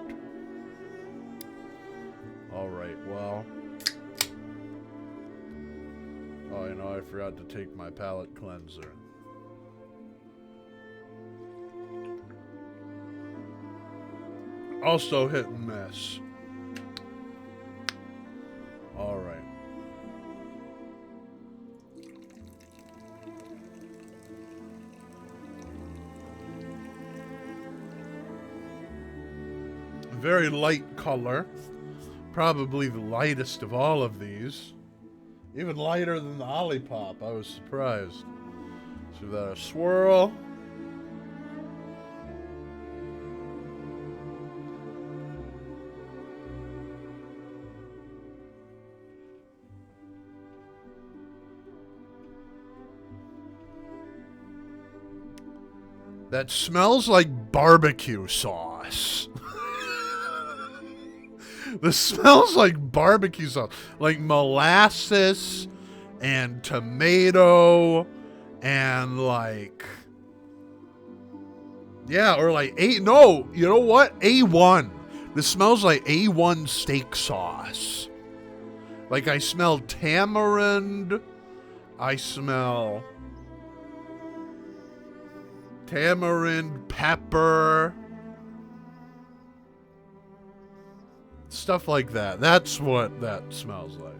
[SPEAKER 2] All right, well. Oh, you know, I forgot to take my palate cleanser. Also hit and miss. All right. Very light color. Probably the lightest of all of these. Even lighter than the Olipop. I was surprised. So give that a swirl. That smells like barbecue sauce. This smells like barbecue sauce. Like molasses and tomato and like... Yeah, or like no, you know what? A1. This smells like A1 steak sauce. Like I smell tamarind. I smell tamarind, pepper, stuff like that. That's what that smells like.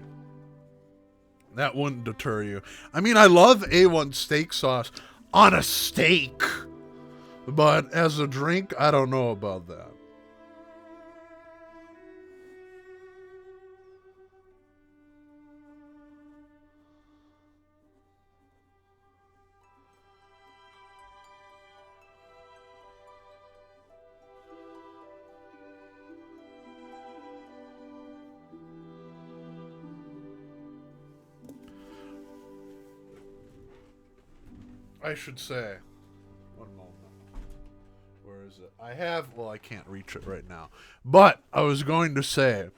[SPEAKER 2] That wouldn't deter you. I mean, I love A1 steak sauce on a steak, but as a drink, I don't know about that. I should say. One moment. Where is it? Well, I can't reach it right now. But I was going to say,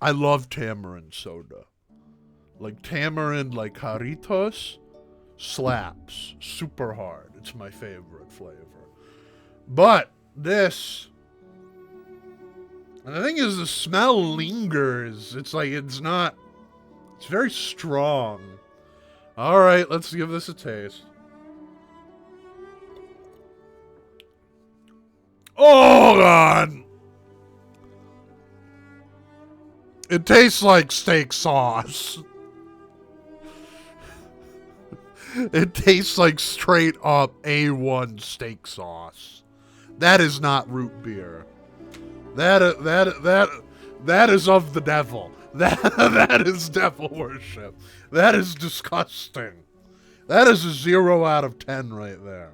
[SPEAKER 2] I love tamarind soda. Like tamarind, like Jarritos, slaps super hard. It's my favorite flavor. But this, and the thing is, the smell lingers. It's like, it's very strong. All right, let's give this a taste. Oh, God. It tastes like steak sauce. It tastes like straight up A1 steak sauce. That is not root beer. That is of the devil. That is devil worship. That is disgusting. That is a 0 out of 10 right there.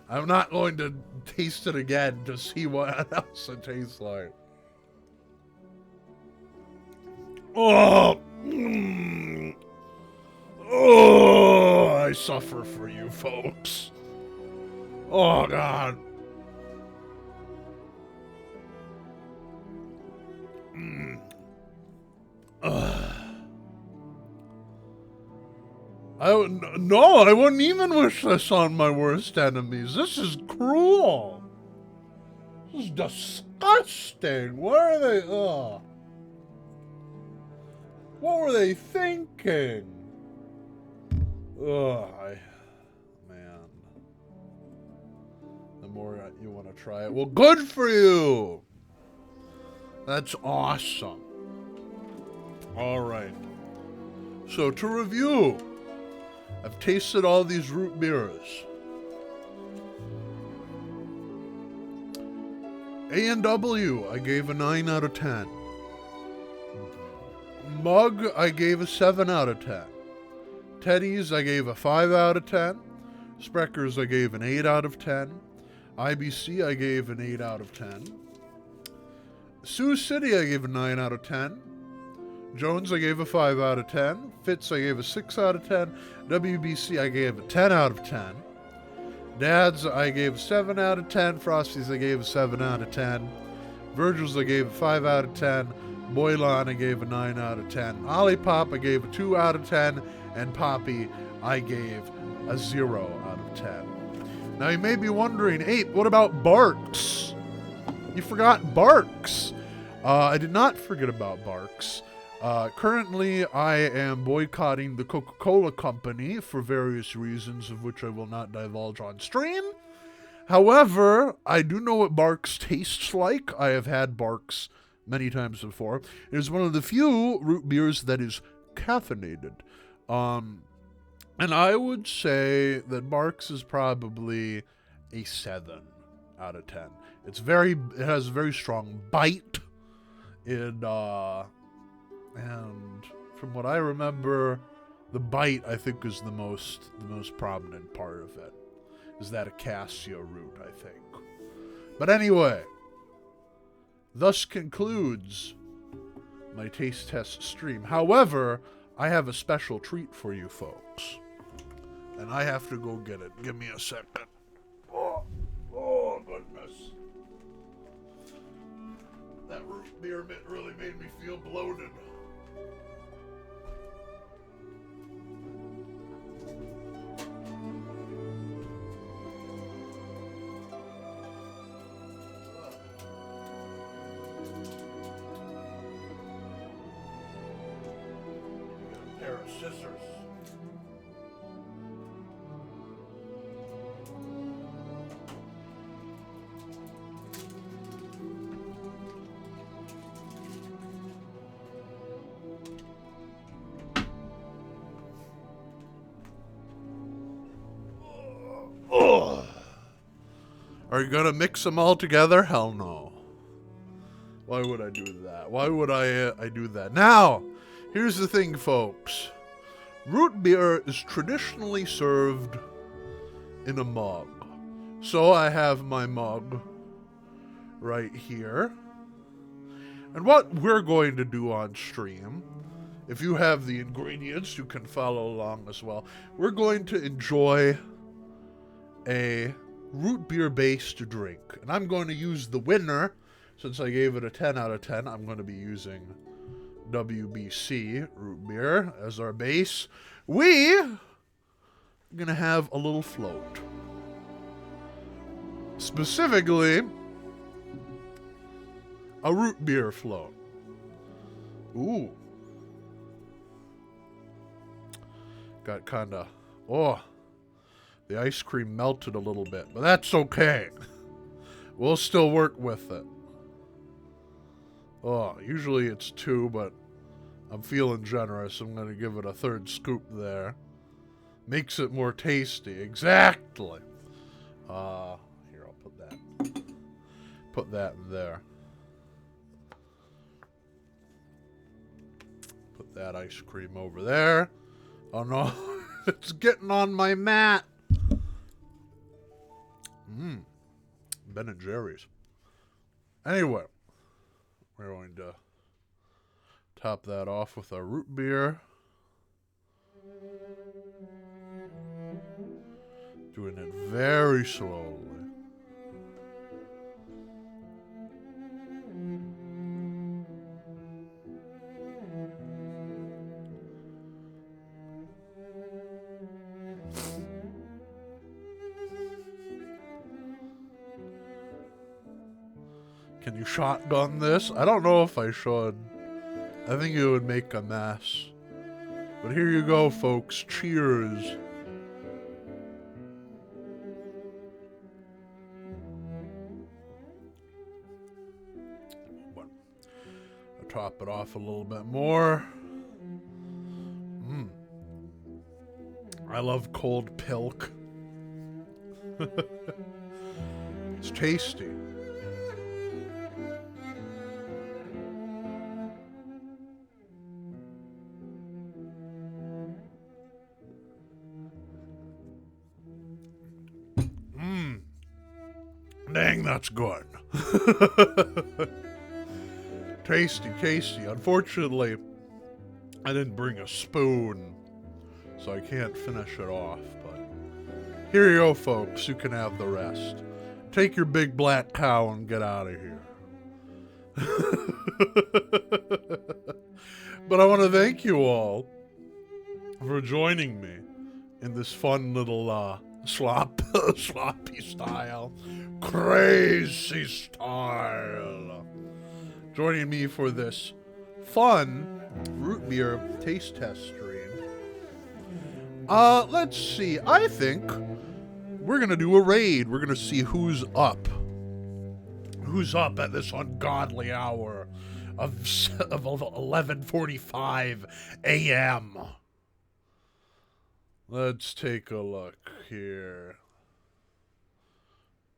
[SPEAKER 2] I'm not going to taste it again to see what else it tastes like. Oh, oh, I suffer for you folks. Oh, God. No, I wouldn't even wish this on my worst enemies. This is cruel. This is disgusting. What are they? What were they thinking? Man. The more you want to try it, well, good for you. That's awesome. All right. So to review, I've tasted all these root beers. A&W, I gave a 9 out of 10. Mug, I gave a 7 out of 10. Teddy's, I gave a 5 out of 10. Sprecher's, I gave an 8 out of 10. IBC, I gave an 8 out of 10. Sioux City, I gave a 9 out of 10. Jones, I gave a 5 out of 10. Fitz, I gave a 6 out of 10. WBC, I gave a 10 out of 10. Dad's, I gave a 7 out of 10. Frosty's, I gave a 7 out of 10. Virgil's, I gave a 5 out of 10. Boylan, I gave a 9 out of 10. Olipop, I gave a 2 out of 10. And Poppy, I gave a 0 out of 10. Now you may be wondering, Ape, what about Barks? You forgot Barks. I did not forget about Barks. Currently, I am boycotting the Coca-Cola Company for various reasons of which I will not divulge on stream. However, I do know what Barks tastes like. I have had Barks many times before. It is one of the few root beers that is caffeinated. And I would say that Barks is probably a 7 out of 10. It has a very strong bite. And from what I remember, the bite, I think, is the most prominent part of it. Is that acacia root, I think. But anyway, thus concludes my taste test stream. However, I have a special treat for you folks. And I have to go get it. Give me a second. Oh goodness. That root beer really made me feel bloated. Get a pair of scissors. Are you gonna mix them all together? Hell no. Why would I do that? Why would I do that? Now, here's the thing, folks. Root beer is traditionally served in a mug. So I have my mug right here. And what we're going to do on stream if you have the ingredients, you can follow along as well. We're going to enjoy a root beer based drink. And I'm going to use the winner. Since I gave it a 10 out of 10, I'm going to be using WBC root beer as our base. We're going to have a little float. Specifically, a root beer float. Ooh. Got kind of... Oh. The ice cream melted a little bit, but that's okay. We'll still work with it. Oh, usually it's 2, but I'm feeling generous. I'm going to give it a 3rd scoop there. Makes it more tasty. Exactly. Here, I'll put that. Put that in there. Put that ice cream over there. Oh no, it's getting on my mat. Ben and Jerry's. Anyway, we're going to top that off with our root beer. Doing it very slowly. Can you shotgun this? I don't know if I should. I think it would make a mess. But here you go, folks. Cheers. I'll top it off a little bit more. I love cold pilk. It's tasty. Dang, that's good. Tasty, tasty. Unfortunately, I didn't bring a spoon, so I can't finish it off. But here you go, folks. You can have the rest. Take your big black cow and get out of here. But I want to thank you all for joining me in this fun little sloppy style, crazy style. Joining me for this fun root beer taste test stream. Let's see. I think we're gonna do a raid. We're gonna see who's up. Who's up at this ungodly hour of 11:45 a.m. Let's take a look here.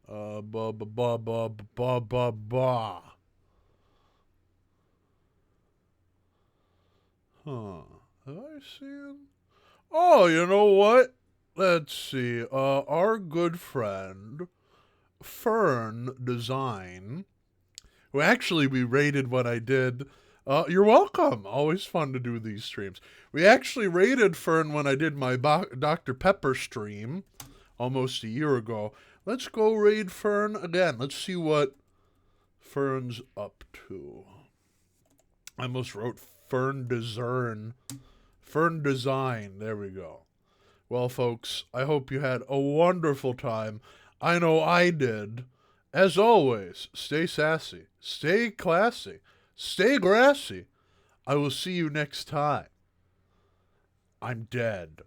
[SPEAKER 2] Huh. Have I seen? Oh, you know what? Let's see. Our good friend, Fern Design, who actually we rated what I did. You're welcome. Always fun to do these streams. We actually rated Fern when I did my Dr. Pepper stream almost a year ago. Let's go raid Fern again. Let's see what Fern's up to. I almost wrote Fern Design. Fern Design. There we go. Well, folks, I hope you had a wonderful time. I know I did. As always, stay sassy, stay classy, stay grassy. I will see you next time. I'm dead.